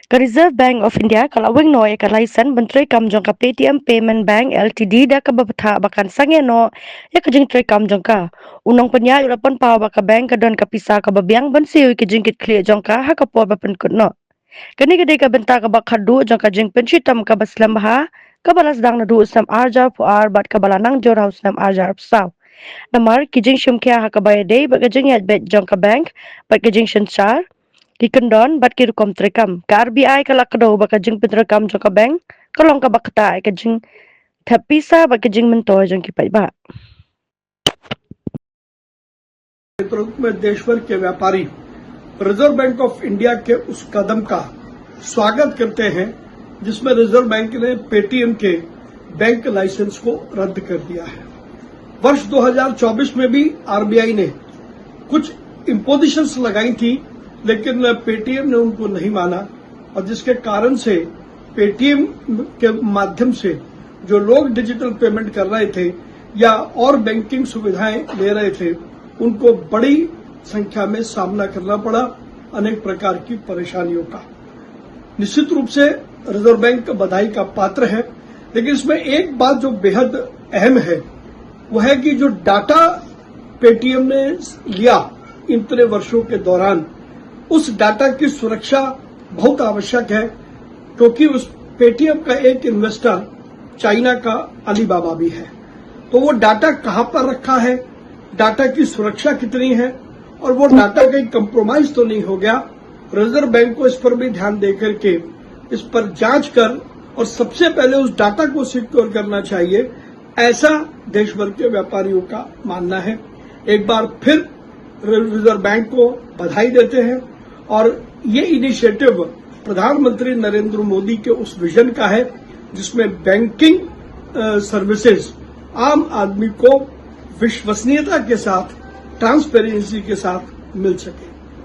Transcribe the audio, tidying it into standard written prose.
Ka Reserve Bank of India kalawing no ka license bentri kam jong ka Paytm Payment Bank Ltd da ka babata bakan sange no ya ka jing tre kam jong ka unong panya ulapan pa ba ka bank ka don ka pisa ka babiang bansiu ki jingkit clear jong ka ha ka po ba pen no kani gede ka benta ka bakhadu jong ka jing pensi tam ka baslam ha ka balas dang na du sam arja pu ar bat ka balanang jor house nam arja saw namar ki jing shum kya ha ka bay dei ba ka jing ya bet jong ka bank ba ka jing shan char ki kendon bat ki rukom trekam ka RBI ka lakdo ba ka jing pitrekam jong ka bank ka long ka bakta ka jing thapisa ba ka jing mento jong ki pai ba नेतृत्व में देश भर के व्यापारी reserve bank of India के उस कदम का स्वागत करते हैं जिसमें रिजर्व बैंक ने पेटीएम के बैंक लाइसेंस को रद्द कर दिया है। वर्ष 2024 में भी आरबीआई ने कुछ इम्पोजिशंस लगाई थी, लेकिन पेटीएम ने उनको नहीं माना और जिसके कारण से पेटीएम के माध्यम से जो लोग डिजिटल पेमेंट कर रहे थे या और बैंकिंग सुविधाएं ले रहे थे उनको बड़ी संख्या में सामना करना पड़ा अनेक प्रकार की परेशानियों का। निश्चित रूप से रिजर्व बैंक बधाई का पात्र है, लेकिन इसमें एक बात जो बेहद अहम है वो है कि जो डाटा पेटीएम ने लिया इतने वर्षों के दौरान उस डाटा की सुरक्षा बहुत आवश्यक है, क्योंकि उस पेटीएम का एक इन्वेस्टर चाइना का अलीबाबा भी है। तो वो डाटा कहां पर रखा है, डाटा की सुरक्षा कितनी है और वो डाटा कहीं कंप्रोमाइज तो नहीं हो गया। रिजर्व बैंक को इस पर भी ध्यान देकर के इस पर जांच कर और सबसे पहले उस डाटा को सिक्योर करना चाहिए, ऐसा देश भर के व्यापारियों का मानना है। एक बार फिर रिजर्व बैंक को बधाई देते हैं और ये इनिशिएटिव प्रधानमंत्री नरेंद्र मोदी के उस विजन का है जिसमें बैंकिंग सर्विसेज आम आदमी को विश्वसनीयता के साथ, ट्रांसपेरेंसी के साथ मिल सके।